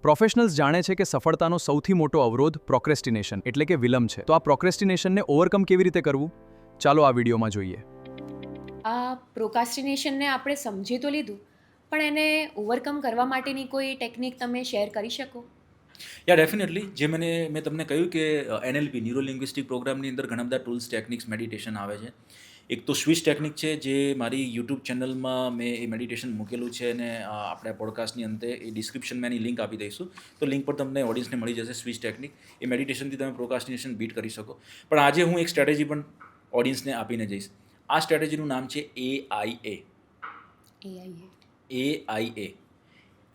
Professionals જાણે છે કે સફળતાનો સૌથી મોટો અવરોધ પ્રોક્રેસ્ટિનેશન એટલે કે વિલંબ છે. તો આ પ્રોક્રેસ્ટિનેશનને ઓવરકમ કેવી રીતે કરવું, ચાલો આ વિડીયોમાં જોઈએ. આ પ્રોકાસ્ટિનેશનને આપણે સમજી તો લીધું, પણ એને ઓવરકમ કરવા માટેની કોઈ ટેકનિક તમે શેર કરી શકો? ડેફિનેટલી. મેં તમને કહ્યું કે NLP ન્યુરો લિંગ્વિસ્ટિક પ્રોગ્રામની અંદર ઘણા બધા ટૂલ્સ, ટેકનિક્સ, મેડિટેશન આવે છે. એક તો સ્વિચ ટેકનિક છે, જે મારી યુટ્યુબ ચેનલમાં મેં એ મેડિટેશન મૂકેલું છે, અને આપણે પોડકાસ્ટની અંતે એ ડિસ્ક્રિપ્શનમાં એની લિંક આપી દઈશું. તો લિંક પર તમને ઓડિયન્સને મળી જશે સ્વિચ ટેકનિક. એ મેડિટેશનથી તમે પ્રોકાસ્ટિનેશન બીટ કરી શકો. પણ આજે હું એક સ્ટ્રેટેજી પણ ઓડિયન્સને આપીને જઈશ. આ સ્ટ્રેટેજીનું નામ છે AIA. AIA.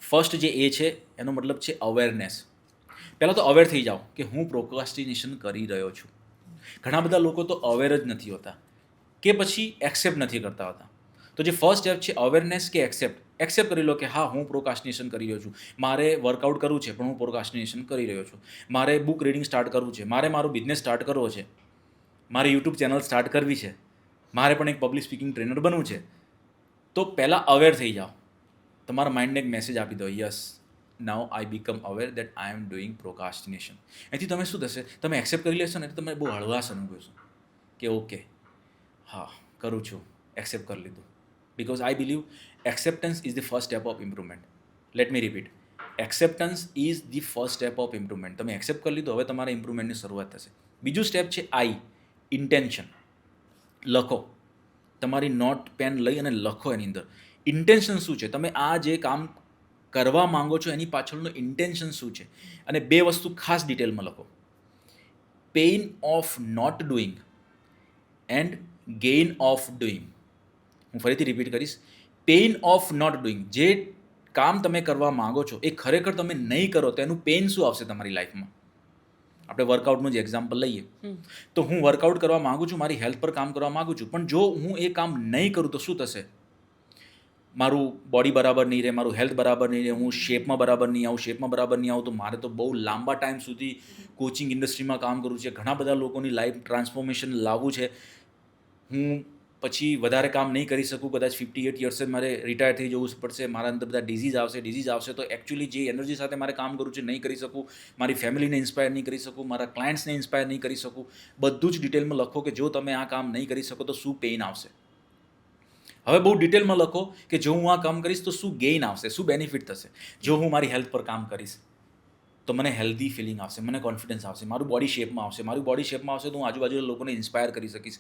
ફર્સ્ટ જે એ છે એનો મતલબ છે અવેરનેસ. પહેલાં તો અવેર થઈ જાઓ કે હું પ્રોકાસ્ટિનેશન કરી રહ્યો છું. ઘણા બધા લોકો તો અવેર જ નથી હોતા, કે પછી એક્સેપ્ટ નથી કરતા હોતા. તો જે ફર્સ્ટ સ્ટેપ છે અવેરનેસ કે એક્સેપ્ટ કરી લો કે હા, હું પ્રોકાસ્ટિનેશન કરી રહ્યો છું. મારે વર્કઆઉટ કરવું છે, પણ હું પ્રોકાસ્ટિનેશન કરી રહ્યો છું. મારે બુક રીડિંગ સ્ટાર્ટ કરવું છે, મારે મારો બિઝનેસ સ્ટાર્ટ કરવો છે, મારે યુટ્યુબ ચેનલ સ્ટાર્ટ કરવી છે, મારે પણ એક પબ્લિક સ્પીકિંગ ટ્રેનર બનવું છે. તો પહેલાં અવેર થઈ જાઓ. તમારા માઇન્ડને એક મેસેજ આપી દો, yes, now I become aware that I am doing procrastination. એથી તમે શું થશે, તમે એક્સેપ્ટ કરી લેશો ને, એટલે તમે બહુ હળવાશ અનુભવશો કે ઓકે, હા, કરું છું, એક્સેપ્ટ કરી લીધું. Because I believe acceptance is the first step of improvement. Let me repeat, acceptance is the first step of improvement. તમે એક્સેપ્ટ કરી લીધું, હવે તમારા ઇમ્પ્રુવમેન્ટની શરૂઆત થશે. બીજું સ્ટેપ છે આઈ, ઇન્ટેન્શન. લખો. તમારી નોટ પેન લઈ અને લખો એની અંદર ઇન્ટેન્શન શું છે. તમે આ જે કામ કરવા માંગો છો એની પાછળનું ઇન્ટેન્શન શું છે. અને બે વસ્તુ ખાસ ડિટેલમાં લખો, pain of not doing and gain of doing. હું ફરીથી રિપીટ કરીશ, પેઇન ઓફ નોટ ડુઈંગ. જે કામ તમે કરવા માંગો છો એ ખરેખર તમે નહીં કરો તો એનું પેઇન શું આવશે તમારી લાઈફમાં. આપણે વર્કઆઉટનું જ એક્ઝામ્પલ લઈએ, તો હું વર્કઆઉટ કરવા માગું છું, મારી હેલ્થ પર કામ કરવા માગું છું, પણ જો હું એ કામ નહીં કરું તો શું થશે? મારું બોડી બરાબર નહીં રહે, મારું હેલ્થ બરાબર નહીં રહે, હું શેપમાં બરાબર નહીં આવું, તો મારે તો બહુ લાંબા ટાઈમ સુધી કોચિંગ ઇન્ડસ્ટ્રીમાં કામ કરવું છે, ઘણા બધા લોકોની લાઈફ ટ્રાન્સફોર્મેશન લાવવું છે. હું પછી વધારે કામ નહીં કરી શકું, કદાચ 58 યર્સે મારે રિટાયર થઈ જવું પડશે, મારા અંદર બધા ડિઝીઝ આવશે, તો એકચ્યુઅલી જે એનર્જી સાથે મારે કામ કરવું છે નહીં કરી શકું, મારી ફેમિલીને ઇન્સ્પાયર નહીં કરી શકું, મારા ક્લાયન્ટ્સને ઇન્સ્પાયર નહીં કરી શકું. બધું જ ડિટેલમાં લખો કે જો તમે આ કામ નહીં કરી શકો તો શું પેઇન આવશે. હવે બહુ ડિટેલમાં લખો કે જો હું આ કામ કરીશ તો શું ગેઇન આવશે, શું બેનિફિટ થશે. જો હું મારી હેલ્થ પર કામ કરીશ તો મને હેલ્ધી ફિલિંગ આવશે, મને કોન્ફિડન્સ આવશે, મારું બોડી શેપમાં આવશે, તો હું આજુબાજુના લોકોને ઇન્સ્પાયર કરી શકીશ,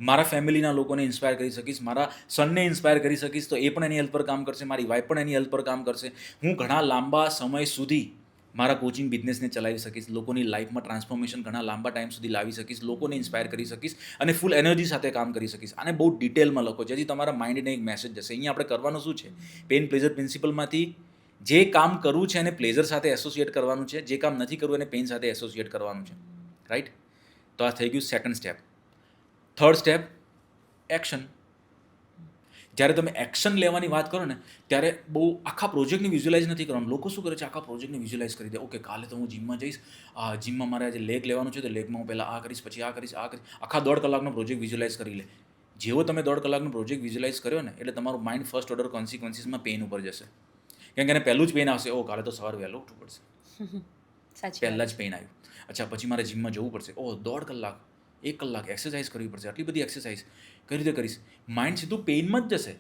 મારા ફેમિલીના લોકોને ઇન્સ્પાયર કરી શકીશ, મારા સનને ઇન્સ્પાયર કરી શકીશ, તો એ પણ એની હેલ્થ પર કામ કરશે, મારી વાઈફ પણ એની હેલ્થ પર કામ કરશે. હું ઘણા લાંબા સમય સુધી મારા કોચિંગ બિઝનેસને ચલાવી શકીશ, લોકોની લાઈફમાં ટ્રાન્સફોર્મેશન ઘણા લાંબા ટાઈમ સુધી લાવી શકીશ, લોકોને ઇન્સ્પાયર કરી શકીશ, અને ફૂલ એનર્જી સાથે કામ કરી શકીશ. આને બહુ ડિટેલમાં લખો, જેથી તમારા માઇન્ડને એક મેસેજ જશે. અહીંયા આપણે કરવાનું શું છે, પેઇન પ્લેઝર પ્રિન્સિપલમાંથી જે કામ કરવું છે એને પ્લેઝર સાથે એસોસિએટ કરવાનું છે, જે કામ નથી કરવું એને પેઇન સાથે એસોસિએટ કરવાનું છે. રાઈટ? તો આ થઈ ગયું second step. Third step, action. જ્યારે તમે એક્શન લેવાની વાત કરો ને, ત્યારે બહુ આખા પ્રોજેક્ટને વિઝ્યુલાઇઝ નથી કરવાનું. લોકો શું કરે છે, આખા પ્રોજેક્ટને વિઝ્યુલાઇઝ કરી દે. ઓકે, કાલે તો હું જીમમાં જઈશ, જીમમાં મારે આજે લેગ લેવાનું છે, તો લેગમાં હું પહેલાં આ કરીશ, પછી આ કરીશ. આખા 1.5 કલાકનો પ્રોજેક્ટ વિઝ્યુલાઇઝ કરી લે. જેવો તમે 1.5 કલાકનો પ્રોજેક્ટ વિઝ્યુલાઇઝ કર્યો ને, એટલે તમારું માઇન્ડ ફર્સ્ટ ઓર્ડર કોન્સિક્વન્સીસમાં પેઇન ઉપર જશે. કેમ કે એને પહેલું જ પેઇન આવશે, કાલે તો સવારે વહેલું ઉઠવું પડશે, પહેલાં જ પેઇન આવ્યું. અચ્છા, પછી મારે જીમમાં જવું પડશે, 1.5 કલાક, 1 કલાક એક્સરસાઇઝ કરવી પડશે, આટલી બધી એક્સરસાઇઝ કઈ રીતે કરીશ. માઇન્ડ સીધું પેઇનમાં જ જશે.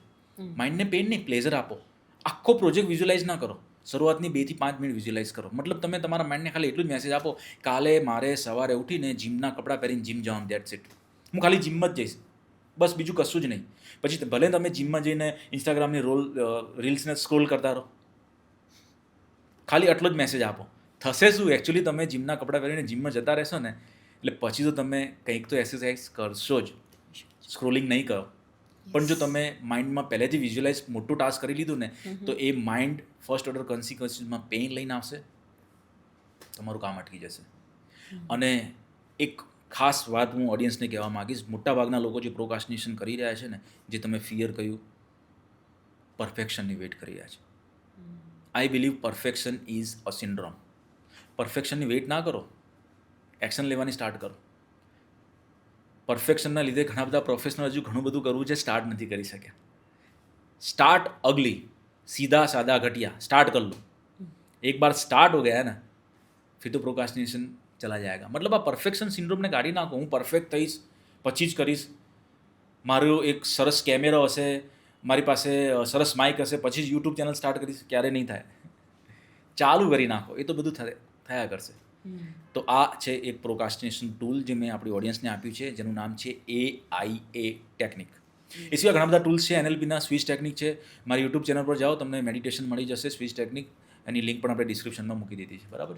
માઇન્ડને પેઇન નહીં, પ્લેઝર આપો. આખો પ્રોજેક્ટ વિઝ્યુલાઇઝ ના કરો, શરૂઆતની 2 થી 5 મિનિટ વિઝ્યુલાઇઝ કરો. મતલબ તમે તમારા માઇન્ડને ખાલી એટલું જ મેસેજ આપો, કાલે મારે સવારે ઉઠીને જીમના કપડાં પહેરીને જીમ જવાનું, દેટ્સ ઇટ. હું ખાલી જીમમાં જ જઈશ, બસ, બીજું કશું જ નહીં. પછી ભલે તમે જીમમાં જઈને ઇન્સ્ટાગ્રામની રીલ્સને સ્ક્રોલ કરતા રહો, ખાલી આટલો જ મેસેજ આપો. થશે શું, એકચ્યુઅલી તમે જીમના કપડાં પહેરીને જીમમાં જતા રહેશો ને, એટલે પછી તો તમે કંઈક તો એક્સરસાઇઝ કરશો જ, સ્ક્રોલિંગ નહીં કરો. પણ જો તમે માઇન્ડમાં પહેલેથી વિઝ્યુલાઇઝ મોટું ટાસ્ક કરી લીધું ને, તો એ માઇન્ડ ફર્સ્ટ ઓર્ડર કોન્સિક્વન્સીસમાં પેઇન લઈને આવશે, તમારું કામ અટકી જશે. અને એક ખાસ વાત હું ઓડિયન્સને કહેવા માગીશ, મોટાભાગના લોકો જે પ્રોકાસ્ટિનેશન કરી રહ્યા છે ને, જે તમે ફિયર કહ્યું, પરફેક્શનની વેટ કરી રહ્યા છે. I believe perfection is a syndrome. પરફેક્શનની વેઇટ ના કરો, એક્શન લેવાની સ્ટાર્ટ કરો. પરફેક્શનના લીધે ઘણા બધા પ્રોફેશનલ હજુ ઘણું બધું કરવું છે, સ્ટાર્ટ નથી કરી શક્યા. સ્ટાર્ટ અગલી, સીધા સાદા ઘટિયા સ્ટાર્ટ કરી લો, एक बार स्टार्ट हो गया है ना फिर तो प्रोकास्टिनेशन चला जाएगा. મતલબ આ પરફેક્શન સિન્ડ્રોમને કાઢી નાખો. હું પરફેક્ટ થઈશ પછી જ કરીશ, મારો એક સરસ કેમેરો હશે, મારી પાસે સરસ માઇક હશે પછી જ યુટ્યુબ ચેનલ સ્ટાર્ટ કરીશ, ક્યારે નહીં થાય. ચાલુ કરી નાખો, એ તો બધું થયા કરશે. તો આ છે એક પ્રોકાસ્ટિનેશન ટૂલ જે મેં આપણી ઓડિયન્સને આપ્યું છે, જેનું નામ છે AIA ટેકનિક. એ સિવાય ઘણા બધા ટૂલ્સ છે. NLPના સ્વિચ ટેકનિક છે. મારી યુટ્યુબ ચેનલ પર જાઓ, તમને મેડિટેશન મળી જશે સ્વિચ ટેકનિક. એની લિંક પણ આપણે ડિસ્ક્રિપ્શનમાં મૂકી દીધી છે. બરાબર.